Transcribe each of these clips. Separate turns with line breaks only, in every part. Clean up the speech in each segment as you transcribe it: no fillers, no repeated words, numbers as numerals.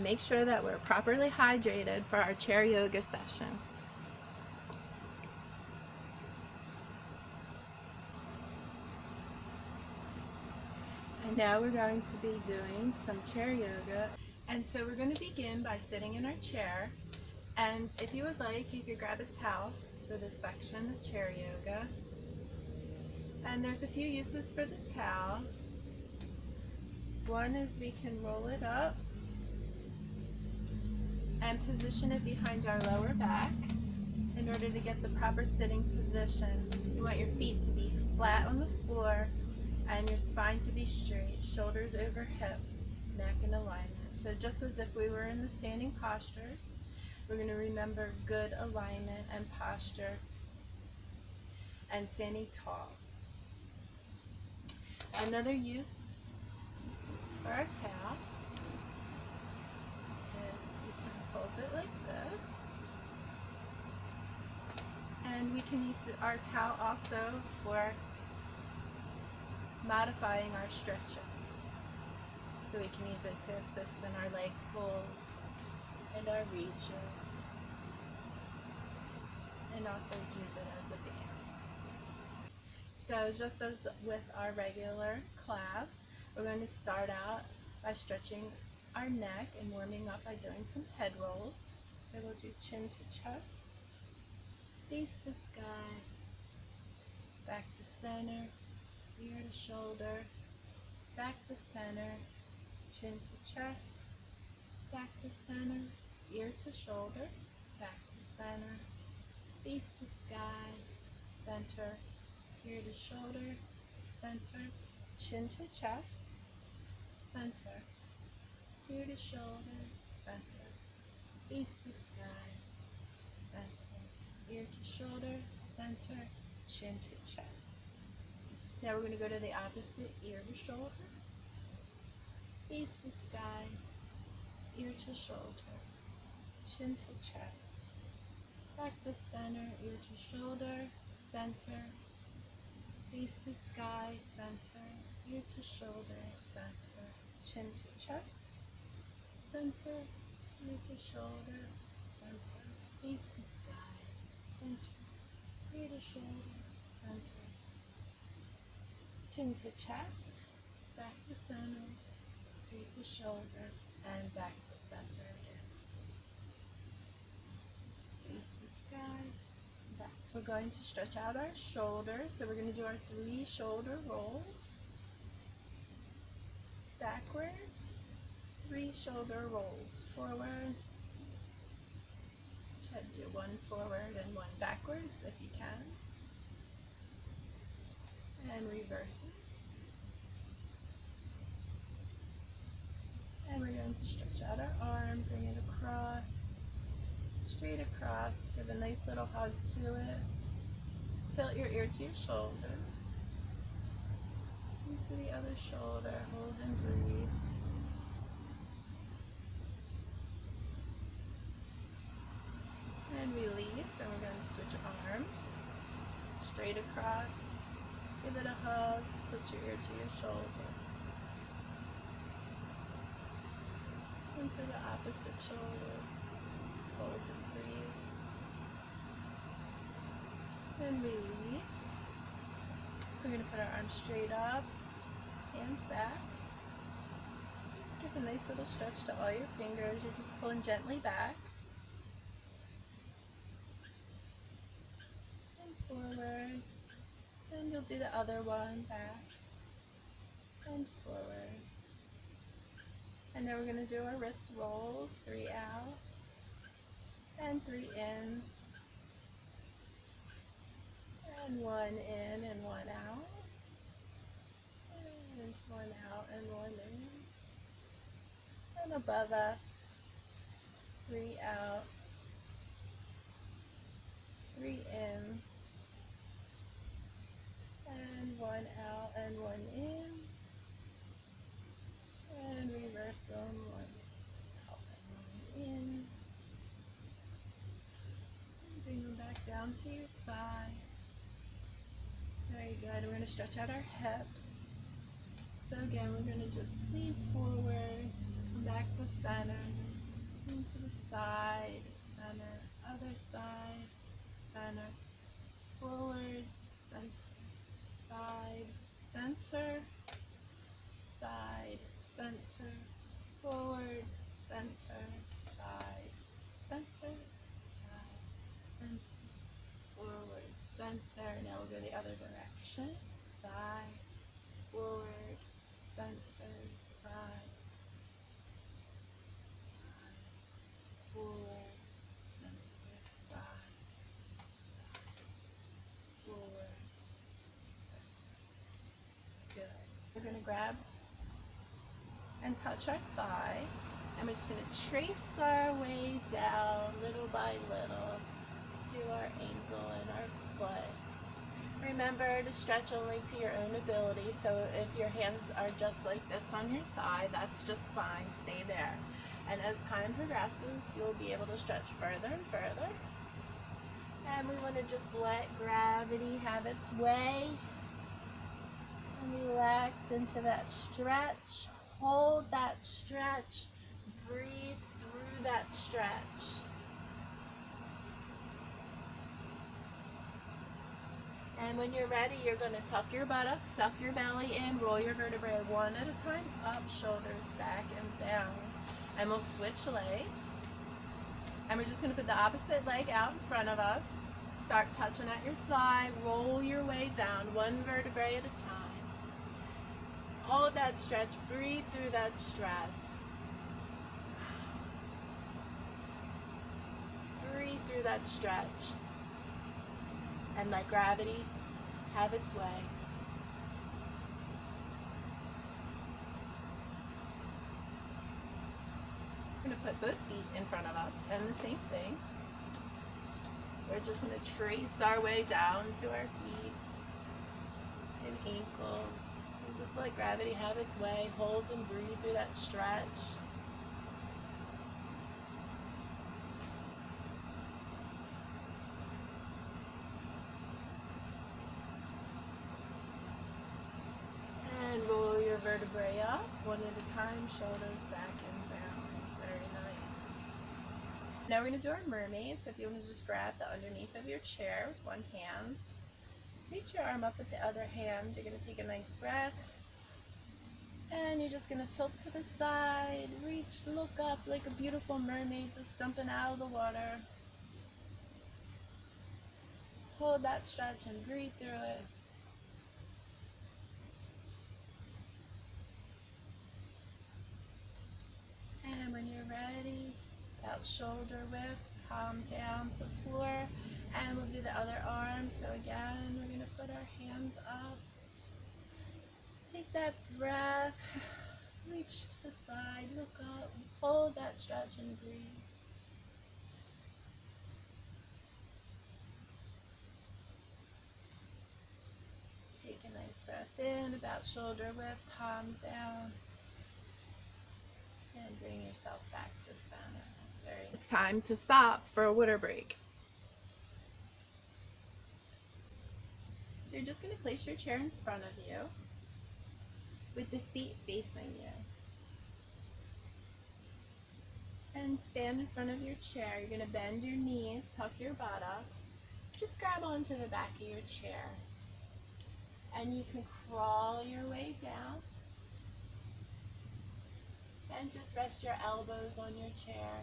make sure that we're properly hydrated for our chair yoga session. And now we're going to be doing some chair yoga. And so we're going to begin by sitting in our chair. And if you would like, you could grab a towel for this section of chair yoga. And there's a few uses for the towel. One is we can roll it up and position it behind our lower back in order to get the proper sitting position. You want your feet to be flat on the floor and your spine to be straight, shoulders over hips, neck in alignment. So just as if we were in the standing postures, we're going to remember good alignment and posture and standing tall. Another use for our towel is we can fold it like this. And we can use our towel also for modifying our stretching. So we can use it to assist in our leg pulls and our reaches. And also use it as a band. So just as with our regular class, we're going to start out by stretching our neck and warming up by doing some head rolls. So we'll do chin to chest, face to sky, back to center, ear to shoulder, back to center, chin to chest, back to center, ear to shoulder, back to center, face to sky, center, ear to shoulder, center, chin to chest, center, ear to shoulder, center, face to sky, center, ear to shoulder, center, chin to chest. Now we're going to go to the opposite, ear to shoulder, face to sky, ear to shoulder, chin to chest, back to center, ear to shoulder, center, face to sky, center, ear to shoulder, center, chin to chest, center, ear to shoulder, center, face to sky, center, ear to shoulder, center, chin to chest, back to center, ear to shoulder, and back to center again. Face to sky, back. We're going to stretch out our shoulders, so we're going to do our 3 shoulder rolls. Backwards, 3 shoulder rolls. Forward, try to do 1 forward and 1 backwards if you can. And reverse it. And we're going to stretch out our arm, bring it across, straight across, give a nice little hug to it. Tilt your ear to your shoulder, into the other shoulder, hold and breathe. And release, and we're going to switch arms, straight across, give it a hug, tilt your ear to your shoulder. Into the opposite shoulder, hold and breathe. And release. We're going to put our arms straight up, hands back. Just give a nice little stretch to all your fingers. You're just pulling gently back. And forward. And you'll do the other one, back and forward. And then we're going to do our wrist rolls, 3 out and 3 in. And 1 in and 1 out. And 1 out and 1 in. And above us, 3 out, 3 in, and 1 out and 1 in. And reverse them, 1 out and 1 in. And bring them back down to your side. Very good. We're going to stretch out our hips. So again, we're going to just lean forward, come back to center, into the side, center, other side, center, forward, center, side, center, side, center, forward, center, side, center, side, center, forward, center. Now we'll go the other direction. Side, forward, center, side, forward, center, side, forward, center. Good. We're going to grab and touch our thigh, and we're just going to trace our way down little by little to our ankle and our foot. Remember to stretch only to your own ability, so if your hands are just like this on your thigh, that's just fine, stay there. And as time progresses, you'll be able to stretch further and further. And we want to just let gravity have its way. And relax into that stretch. Hold that stretch. Breathe through that stretch. And when you're ready, you're going to tuck your buttocks, suck your belly in, roll your vertebrae one at a time, up, shoulders, back, and down. And we'll switch legs. And we're just going to put the opposite leg out in front of us. Start touching at your thigh, roll your way down, one vertebrae at a time. Hold that stretch, breathe through that stress. Breathe through that stretch. And let gravity have its way. We're going to put both feet in front of us, and the same thing. We're just going to trace our way down to our feet and ankles. And just let gravity have its way. Hold and breathe through that stretch. Roll your vertebrae up, one at a time, shoulders back and down. Very nice. Now we're going to do our mermaid, so if you want to just grab the underneath of your chair with one hand, reach your arm up with the other hand, you're going to take a nice breath, and you're just going to tilt to the side, reach, look up like a beautiful mermaid just jumping out of the water. Hold that stretch and breathe through it. And when you're ready, about shoulder width, palm down to floor, and we'll do the other arm. So again, we're going to put our hands up. Take that breath, reach to the side, look up, hold that stretch and breathe. Take a nice breath in, about shoulder width, palm down. And bring yourself back to center. It's time to stop for a water break. So you're just going to place your chair in front of you with the seat facing you. And stand in front of your chair. You're going to bend your knees, tuck your buttocks. Just grab onto the back of your chair. And you can crawl your way down. And just rest your elbows on your chair.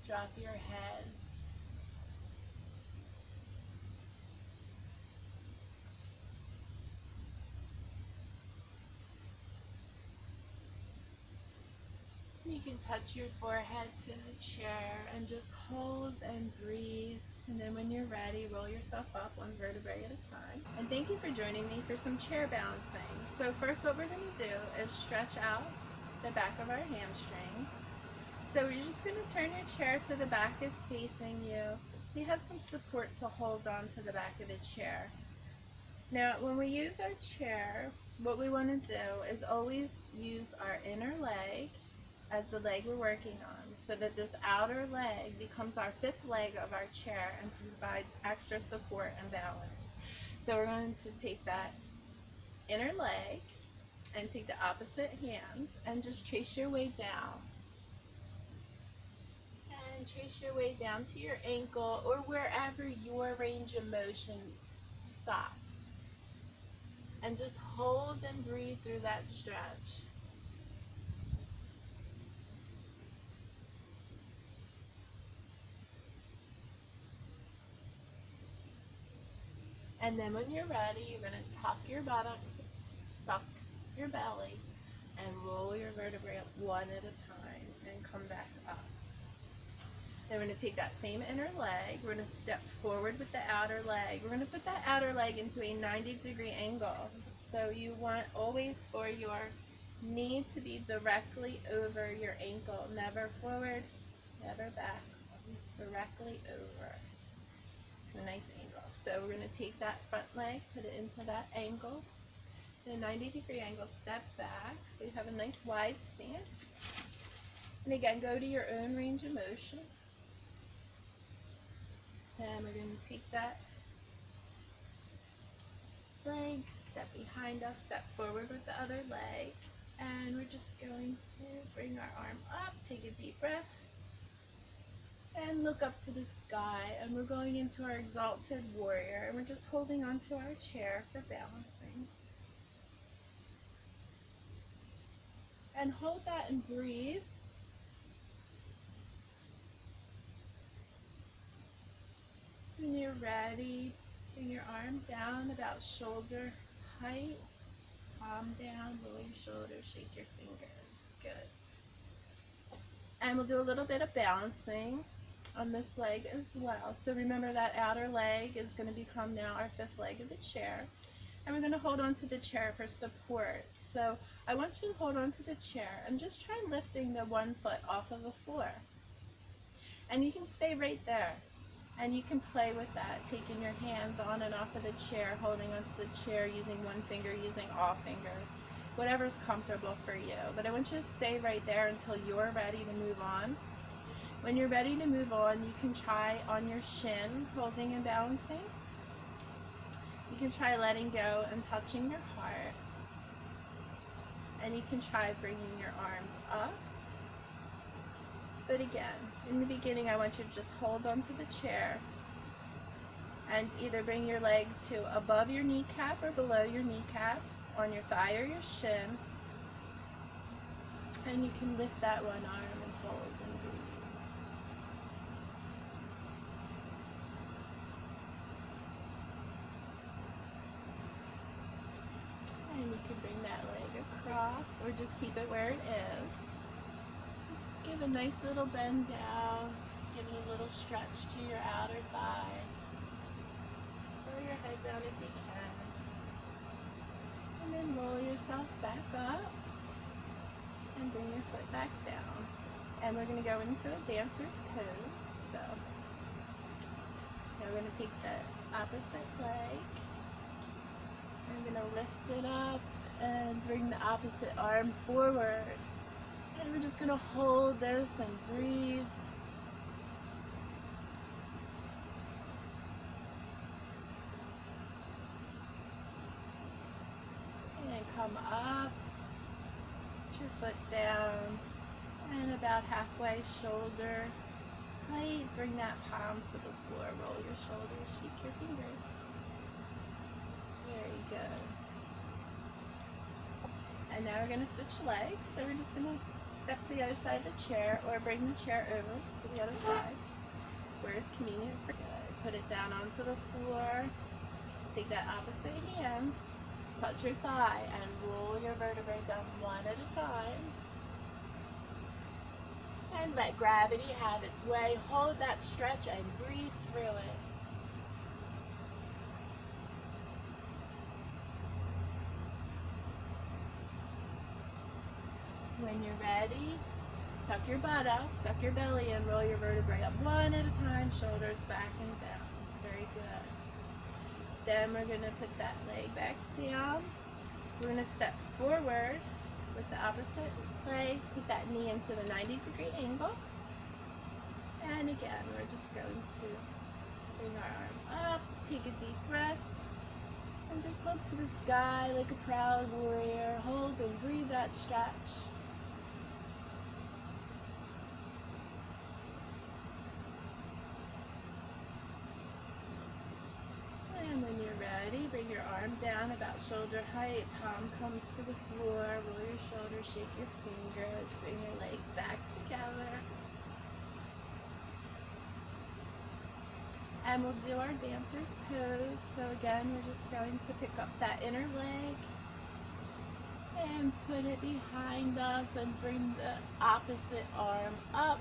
Drop your head. You can touch your forehead to the chair and just hold and breathe. And then when you're ready, roll yourself up one vertebrae at a time. And thank you for joining me for some chair balancing. So first what we're going to do is stretch out the back of our hamstrings. So you're just going to turn your chair so the back is facing you. So you have some support to hold on to the back of the chair. Now when we use our chair, what we want to do is always use our inner leg as the leg we're working on, so that this outer leg becomes our fifth leg of our chair and provides extra support and balance. So we're going to take that inner leg and take the opposite hand and just trace your way down. and trace your way down to your ankle or wherever your range of motion stops. And just hold and breathe through that stretch. And then when you're ready, you're going to tuck your buttocks, suck your belly, and roll your vertebrae up one at a time and come back up. Then we're going to take that same inner leg. We're going to step forward with the outer leg. We're going to put that outer leg into a 90-degree angle. So you want always for your knee to be directly over your ankle. Never forward, never back. Always directly over to a nice angle. So we're going to take that front leg, put it into that angle, in a 90-degree angle, step back, so you have a nice wide stance. And again, go to your own range of motion. Then we're going to take that leg, step behind us, step forward with the other leg, and we're just going to bring our arm up, take a deep breath, and look up to the sky, and we're going into our exalted warrior, and we're just holding onto our chair for balancing. And hold that and breathe. When you're ready, bring your arm down about shoulder height, palm down, roll your shoulders, shake your fingers. Good. And we'll do a little bit of balancing on this leg as well. So remember that outer leg is going to become now our fifth leg of the chair. And we're going to hold on to the chair for support. So I want you to hold on to the chair and just try lifting the one foot off of the floor. And you can stay right there. And you can play with that, taking your hands on and off of the chair, holding onto the chair, using one finger, using all fingers, whatever's comfortable for you. But I want you to stay right there until you're ready to move on. When you're ready to move on, you can try on your shin, holding and balancing. You can try letting go and touching your heart. And you can try bringing your arms up. But again, in the beginning, I want you to just hold onto the chair and either bring your leg to above your kneecap or below your kneecap, on your thigh or your shin. And you can lift that one arm and hold and breathe. And you can bring that leg across or just keep it where it is. Just give a nice little bend down. Give it a little stretch to your outer thigh. Throw your head down if you can. And then roll yourself back up. And bring your foot back down. And we're going to go into a dancer's pose. So now we're going to take the opposite leg. I'm going to lift it up and bring the opposite arm forward. And we're just going to hold this and breathe. And come up. Put your foot down. And about halfway shoulder height. Bring that palm to the floor. Roll your shoulders. Shake your fingers. Very good. And now we're going to switch legs. So we're just going to step to the other side of the chair or bring the chair over to the other side where it's convenient for good. Put it down onto the floor. Take that opposite hand, touch your thigh, and roll your vertebrae down one at a time. And let gravity have its way. Hold that stretch and breathe through it. When you're ready, tuck your butt out, suck your belly in, roll your vertebrae up one at a time, shoulders back and down. Very good. Then we're going to put that leg back down. We're going to step forward with the opposite leg, put that knee into the 90-degree angle. And again, we're just going to bring our arm up, take a deep breath, and just look to the sky like a proud warrior. Hold and breathe that stretch. come down about shoulder height, palm comes to the floor, roll your shoulders, shake your fingers, bring your legs back together. And we'll do our dancer's pose. So again, we're just going to pick up that inner leg and put it behind us and bring the opposite arm up,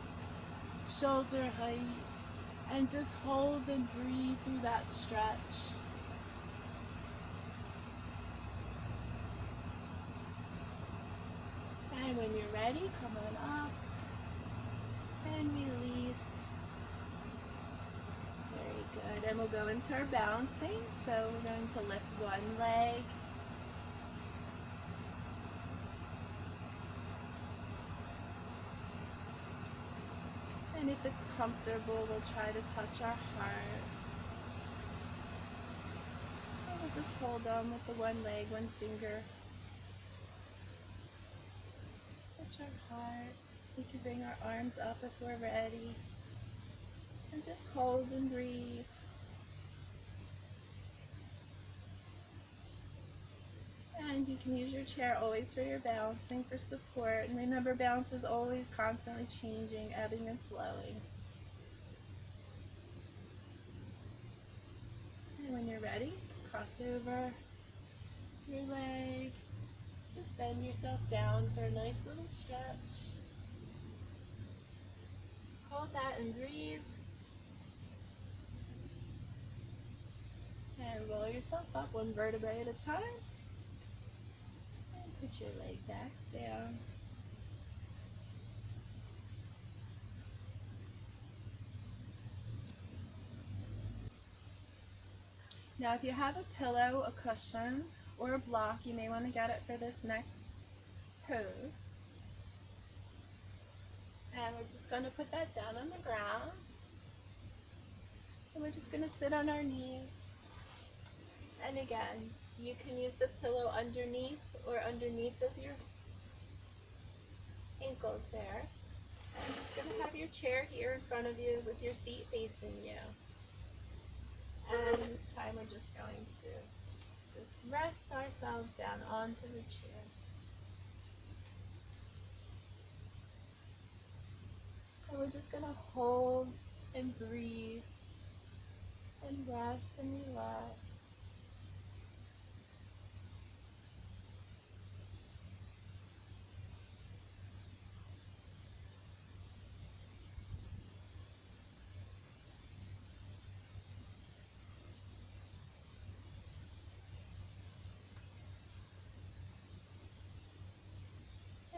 shoulder height, and just hold and breathe through that stretch. And when you're ready, come on up and release. Very good. And we'll go into our balancing. So we're going to lift one leg. And if it's comfortable, we'll try to touch our heart. And we'll just hold on with the one leg, one finger. Touch our heart. We can bring our arms up if we're ready. And just hold and breathe. And you can use your chair always for your balancing, for support. And remember, balance is always constantly changing, ebbing and flowing. And when you're ready, cross over your leg. Just bend yourself down for a nice little stretch. Hold that and breathe. And roll yourself up one vertebrae at a time. And put your leg back down. Now if you have a pillow, a cushion, or a block, you may want to get it for this next pose. And we're just going to put that down on the ground. And we're just going to sit on our knees. And again, you can use the pillow underneath or underneath of your ankles there. And you're going to have your chair here in front of you with your seat facing you. And this time we're just going to just rest ourselves down onto the chair. And we're just going to hold and breathe and rest and relax.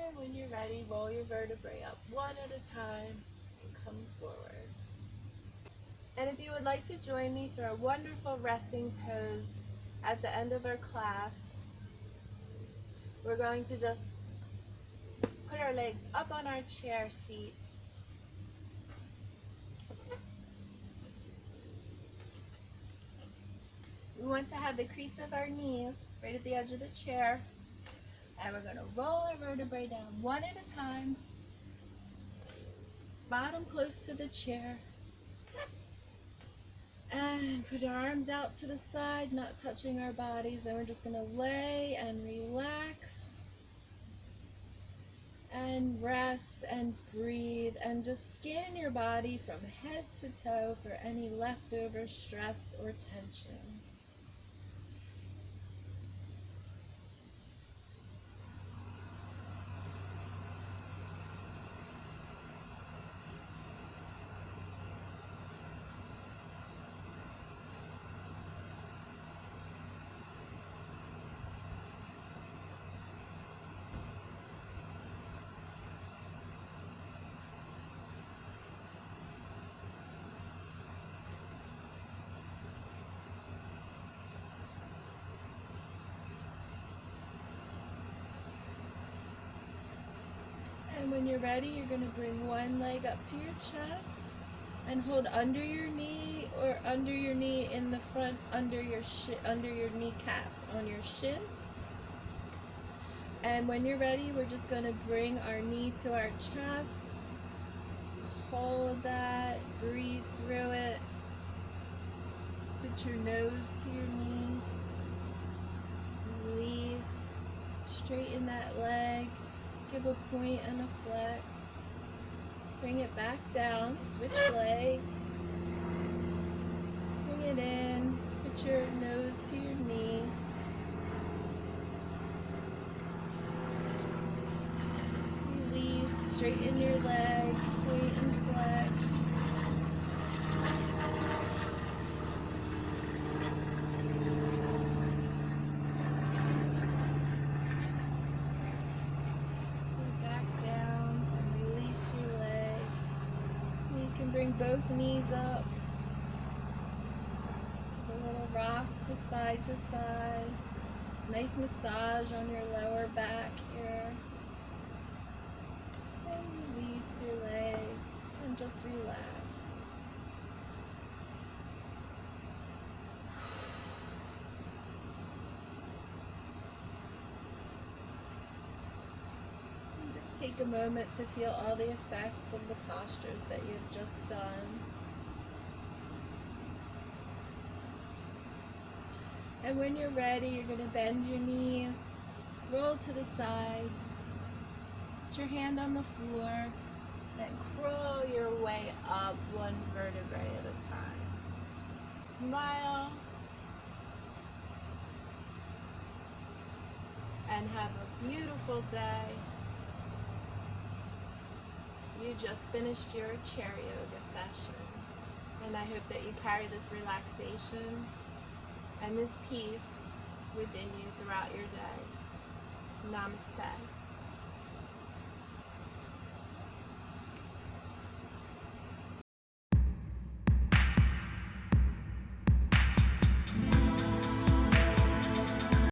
And when you're ready, roll your vertebrae up one at a time and come forward. And if you would like to join me for a wonderful resting pose at the end of our class, we're going to just put our legs up on our chair seat. We want to have the crease of our knees right at the edge of the chair. And we're going to roll our vertebrae down one at a time. Bottom close to the chair. And put our arms out to the side, not touching our bodies. And we're just going to lay and relax. And rest and breathe. And just scan your body from head to toe for any leftover stress or tension. And when you're ready, you're going to bring one leg up to your chest and hold under your knee or under your knee in the front, under your kneecap, on your shin. And when you're ready, we're just going to bring our knee to our chest. Hold that, breathe through it. Put your nose to your knee. straighten that leg. Give a point and a flex. Bring it back down. Switch legs. Bring it in. Put your nose to your knee. Release. Straighten your leg. Point and flex. Bring both knees up. A little rock to side. Nice massage on your lower back here. And release your legs and just relax. Just take a moment to feel all the effects of the postures that you've just done. And when you're ready, you're going to bend your knees, roll to the side, put your hand on the floor, then crawl your way up one vertebrae at a time. Smile and have a beautiful day. You just finished your chair yoga session, and I hope that you carry this relaxation and this peace within you throughout your day. Namaste.